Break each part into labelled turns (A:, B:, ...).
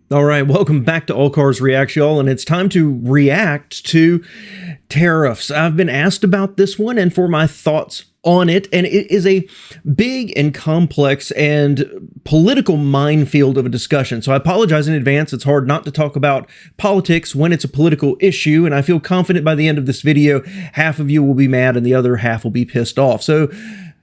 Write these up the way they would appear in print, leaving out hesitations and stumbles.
A: All right, welcome back to All Cars React, y'all, and it's time to react to tariffs. I've been asked about this one and for my thoughts on it, and it is a big and complex and political minefield of a discussion. So I apologize in advance. It's hard not to talk about politics when it's a political issue, and I feel confident by the end of this video, half of you will be mad and the other half will be pissed off. So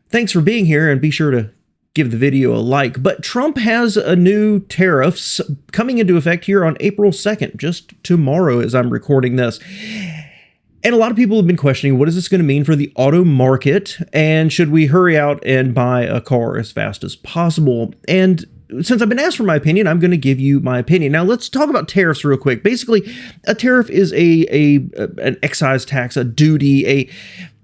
A: thanks for being here, and be sure to give the video a like. But Trump has a new tariffs coming into effect here on April 2nd, just tomorrow as I'm recording this. And a lot of people have been questioning, what is this going to mean for the auto market? And should we hurry out and buy a car as fast as possible? And since I've been asked for my opinion, I'm going to give you my opinion. Now, let's talk about tariffs real quick. Basically, a tariff is an excise tax, a duty,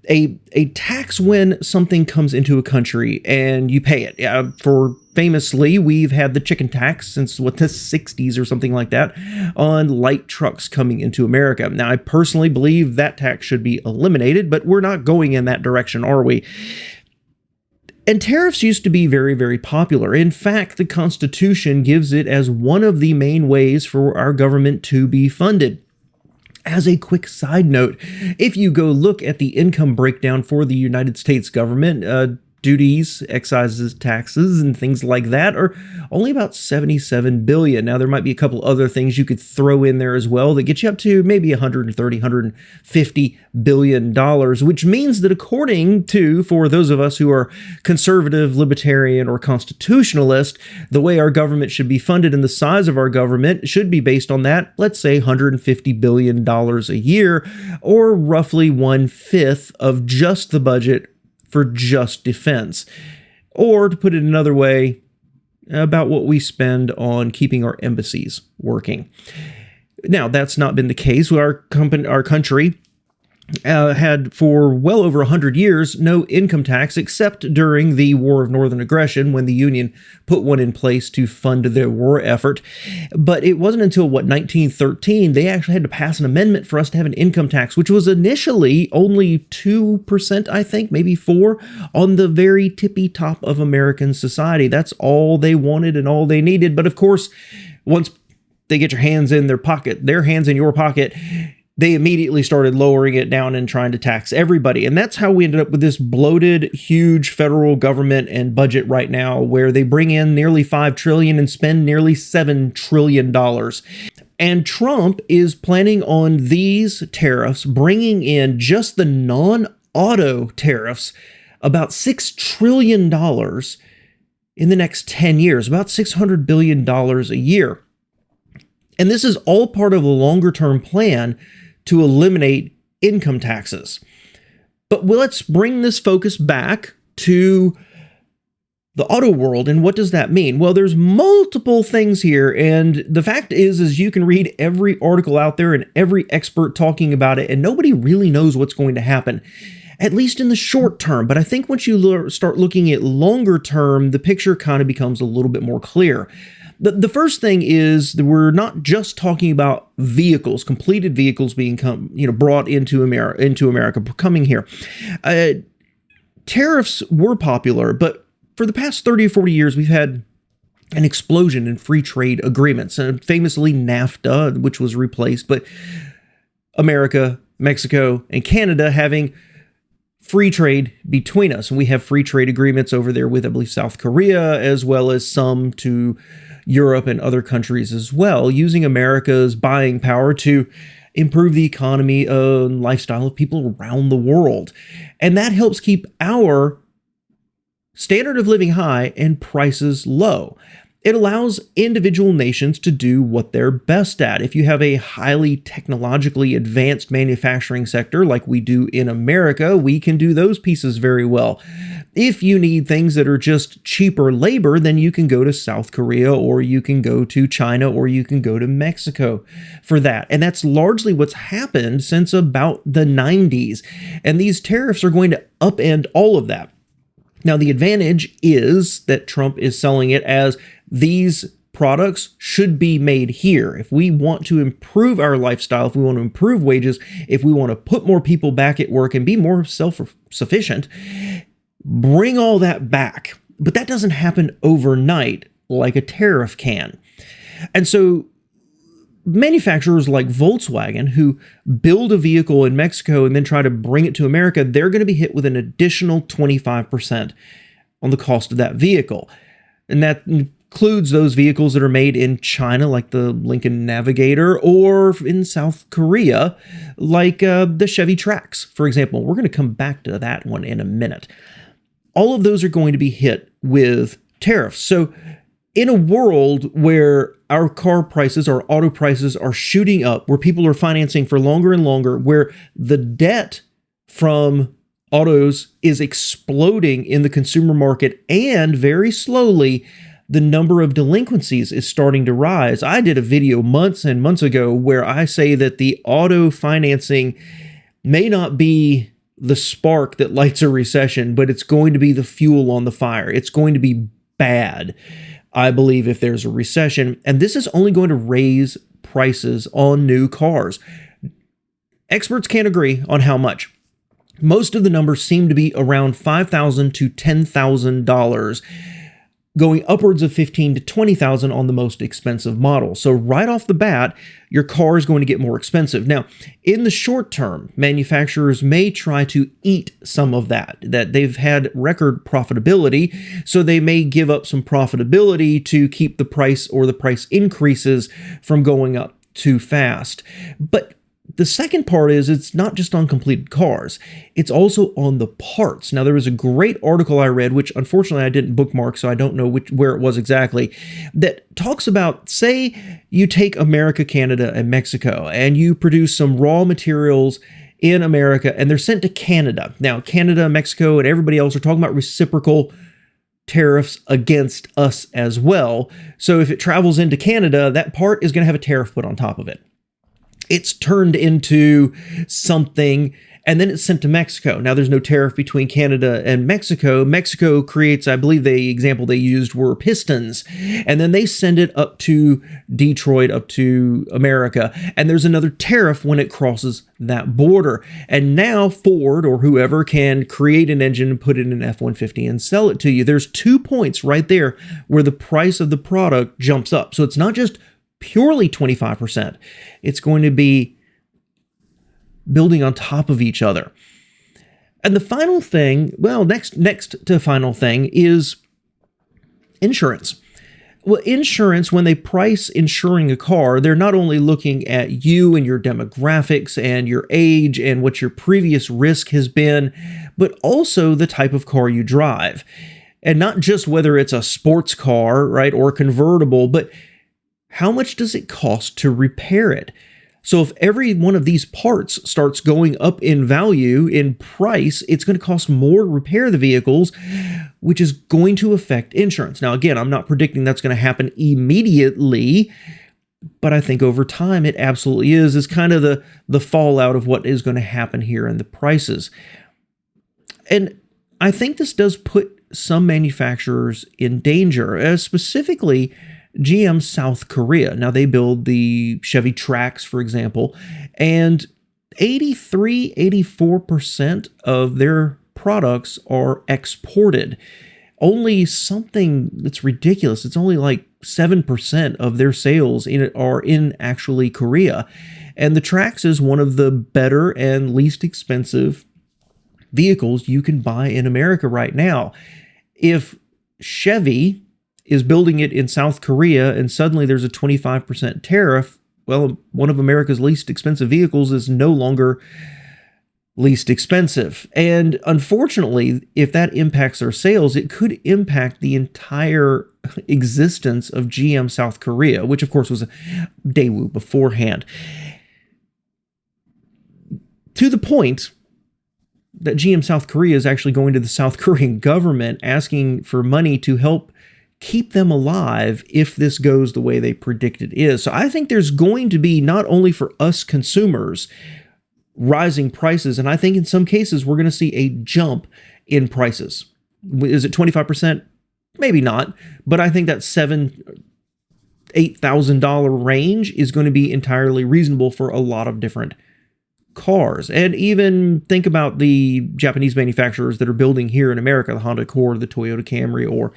A: a tax when something comes into a country and you pay it. Famously, we've had the chicken tax since the 60s or something like that on light trucks coming into America. Now, I personally believe that tax should be eliminated, but we're not going in that direction, are we? And tariffs used to be very, very popular. In fact, the Constitution gives it as one of the main ways for our government to be funded. As a quick side note, if you go look at the income breakdown for the United States government, duties, excises, taxes, and things like that are only about $77 billion. Now, there might be a couple other things you could throw in there as well that get you up to maybe $130, $150 billion, which means that according to, for those of us who are conservative, libertarian, or constitutionalist, the way our government should be funded and the size of our government should be based on that, let's say $150 billion a year, or roughly 1/5 of just the budget for just defense. Or to put it another way, about what we spend on keeping our embassies working. Now, that's not been the case. Our country had for well over 100 years no income tax except during the War of Northern Aggression when the Union put one in place to fund their war effort. But it wasn't until, 1913, they actually had to pass an amendment for us to have an income tax, which was initially only 2%, I think, maybe 4%, on the very tippy top of American society. That's all they wanted and all they needed. But of course, once they get your hands in their hands in your pocket, they immediately started lowering it down and trying to tax everybody. And that's how we ended up with this bloated, huge federal government and budget right now, where they bring in nearly $5 trillion and spend nearly $7 trillion. And Trump is planning on these tariffs bringing in just the non-auto tariffs about $6 trillion in the next 10 years, about $600 billion a year. And this is all part of a longer-term plan to eliminate income taxes. But let's bring this focus back to the auto world. And what does that mean? Well, there's multiple things here. And the fact is you can read every article out there and every expert talking about it, and nobody really knows what's going to happen, at least in the short term. But I think once you start looking at longer term, the picture kind of becomes a little bit more clear. The first thing is that we're not just talking about vehicles, completed vehicles being brought into America, coming here. Tariffs were popular, but for the past 30 or 40 years, we've had an explosion in free trade agreements, famously NAFTA, which was replaced, but America, Mexico, and Canada having free trade between us. And we have free trade agreements over there with, I believe, South Korea, as well as some to Europe and other countries as well, using America's buying power to improve the economy and lifestyle of people around the world. And that helps keep our standard of living high and prices low. It allows individual nations to do what they're best at. If you have a highly technologically advanced manufacturing sector like we do in America, we can do those pieces very well. If you need things that are just cheaper labor, then you can go to South Korea, or you can go to China, or you can go to Mexico for that. And that's largely what's happened since about the 90s. And these tariffs are going to upend all of that. Now, the advantage is that Trump is selling it as these products should be made here. If we want to improve our lifestyle, if we want to improve wages, if we want to put more people back at work and be more self-sufficient, bring all that back. But that doesn't happen overnight like a tariff can. And so manufacturers like Volkswagen, who build a vehicle in Mexico and then try to bring it to America, they're going to be hit with an additional 25% on the cost of that vehicle. And that includes those vehicles that are made in China, like the Lincoln Navigator, or in South Korea, like the Chevy Trax, for example. We're going to come back to that one in a minute. All of those are going to be hit with tariffs. So in a world where our car prices, our auto prices are shooting up, where people are financing for longer and longer, where the debt from autos is exploding in the consumer market, and very slowly the number of delinquencies is starting to rise. I did a video months and months ago where I say that the auto financing may not be the spark that lights a recession, but it's going to be the fuel on the fire. It's going to be bad, I believe, if there's a recession. And this is only going to raise prices on new cars. Experts can't agree on how much. Most of the numbers seem to be around $5,000 to $10,000, going upwards of $15,000 to $20,000 on the most expensive model. So right off the bat, your car is going to get more expensive. Now, in the short term, manufacturers may try to eat some of that they've had record profitability, so they may give up some profitability to keep the price or the price increases from going up too fast. But the second part is it's not just on completed cars, it's also on the parts. Now, there was a great article I read, which unfortunately I didn't bookmark, so I don't know where it was exactly, that talks about, say you take America, Canada, and Mexico, and you produce some raw materials in America, and they're sent to Canada. Now, Canada, Mexico, and everybody else are talking about reciprocal tariffs against us as well. So if it travels into Canada, that part is going to have a tariff put on top of it. It's turned into something, and then it's sent to Mexico. Now, there's no tariff between Canada and Mexico. Mexico creates, I believe the example they used were pistons, and then they send it up to Detroit, up to America, and there's another tariff when it crosses that border. And now Ford or whoever can create an engine and put it in an F-150 and sell it to you. There's 2 points right there where the price of the product jumps up. So it's not just purely 25%. It's going to be building on top of each other. And the final thing, well, next to final thing is insurance. Well, insurance, when they price insuring a car, they're not only looking at you and your demographics and your age and what your previous risk has been, but also the type of car you drive. And not just whether it's a sports car, right, or convertible, but how much does it cost to repair it? So if every one of these parts starts going up in value, in price, it's going to cost more to repair the vehicles, which is going to affect insurance. Now, again, I'm not predicting that's going to happen immediately, but I think over time it absolutely is. It's kind of the fallout of what is going to happen here in the prices. And I think this does put some manufacturers in danger, specifically GM South Korea. Now, they build the Chevy Trax, for example, and 84% of their products are exported. Only something that's ridiculous. It's only like 7% of their sales are in actually Korea. And the Trax is one of the better and least expensive vehicles you can buy in America right now. If Chevy is building it in South Korea and suddenly there's a 25% tariff, well, one of America's least expensive vehicles is no longer least expensive. And unfortunately, if that impacts their sales, it could impact the entire existence of GM South Korea, which of course was a Daewoo beforehand. To the point that GM South Korea is actually going to the South Korean government asking for money to help keep them alive if this goes the way they predict it is. So I think there's going to be, not only for us consumers, rising prices, and I think in some cases we're going to see a jump in prices. Is it 25%? Maybe not, but I think that $7,000-$8,000 range is going to be entirely reasonable for a lot of different cars. And even think about the Japanese manufacturers that are building here in America, the Honda Accord, the Toyota Camry, or,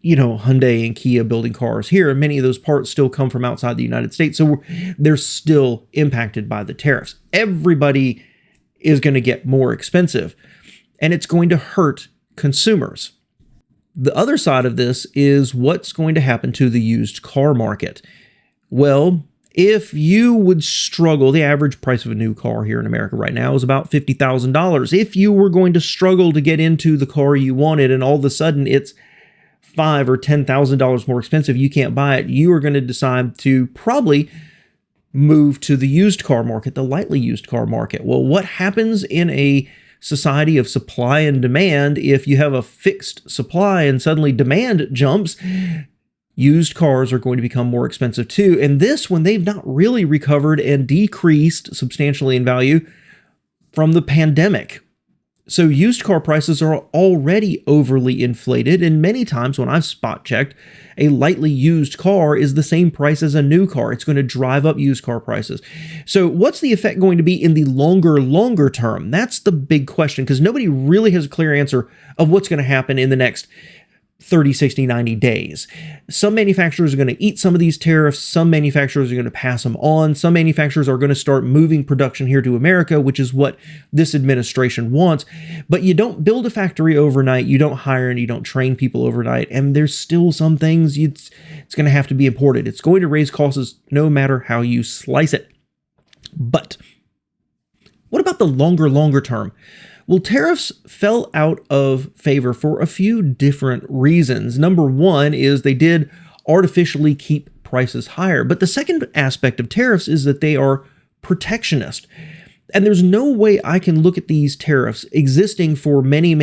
A: Hyundai and Kia building cars here. And many of those parts still come from outside the United States. So they're still impacted by the tariffs. Everybody is going to get more expensive, and it's going to hurt consumers. The other side of this is what's going to happen to the used car market. Well, if you would struggle, the average price of a new car here in America right now is about $50,000. If you were going to struggle to get into the car you wanted and all of a sudden it's $5,000 or $10,000 more expensive, you can't buy it, you are going to decide to probably move to the used car market, the lightly used car market. Well, what happens in a society of supply and demand if you have a fixed supply and suddenly demand jumps? Used cars are going to become more expensive too. And this when they've not really recovered and decreased substantially in value from the pandemic. So used car prices are already overly inflated. And many times when I've spot checked, a lightly used car is the same price as a new car. It's going to drive up used car prices. So what's the effect going to be in the longer term? That's the big question, because nobody really has a clear answer of what's going to happen in the next 30, 60, 90 days. Some manufacturers are going to eat some of these tariffs. Some manufacturers are going to pass them on. Some manufacturers are going to start moving production here to America, which is what this administration wants. But you don't build a factory overnight. You don't hire and you don't train people overnight. And there's still some things it's going to have to be imported. It's going to raise costs no matter how you slice it. But what about the longer term? Well, tariffs fell out of favor for a few different reasons. Number one is they did artificially keep prices higher. But the second aspect of tariffs is that they are protectionist. And there's no way I can look at these tariffs existing for many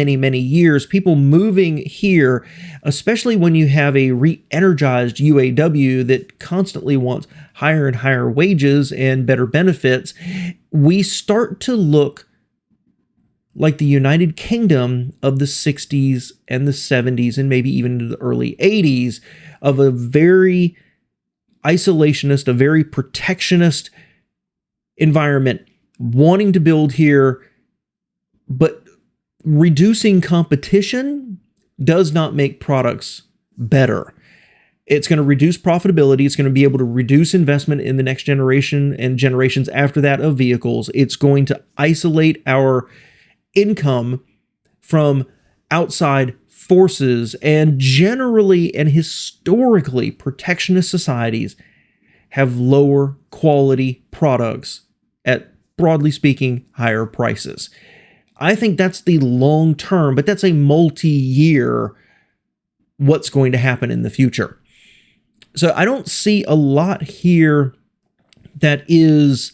A: years, people moving here, especially when you have a re-energized UAW that constantly wants higher and higher wages and better benefits. We start to look like the United Kingdom of the 60s and the 70s and maybe even into the early 80s, of a very isolationist, a very protectionist environment, wanting to build here, but reducing competition does not make products better. It's going to reduce profitability. It's going to be able to reduce investment in the next generation and generations after that of vehicles. It's going to isolate our income from outside forces, and generally and historically, protectionist societies have lower quality products at, broadly speaking, higher prices. I think that's the long term, but that's a multi-year what's going to happen in the future. So I don't see a lot here that is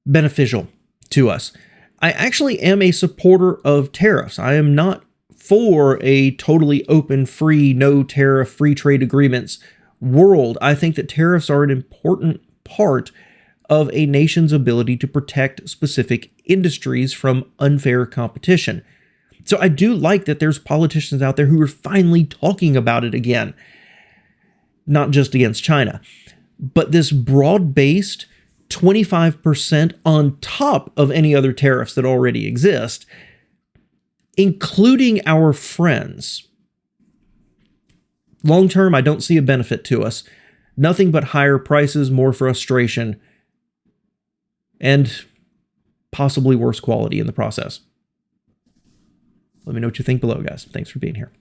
A: beneficial to us. I actually am a supporter of tariffs. I am not for a totally open, free, no tariff, free trade agreements world. I think that tariffs are an important part of a nation's ability to protect specific industries from unfair competition. So I do like that there's politicians out there who are finally talking about it again, not just against China, but this broad-based 25% on top of any other tariffs that already exist, including our friends. Long term, I don't see a benefit to us. Nothing but higher prices, more frustration, and possibly worse quality in the process. Let me know what you think below, guys. Thanks for being here.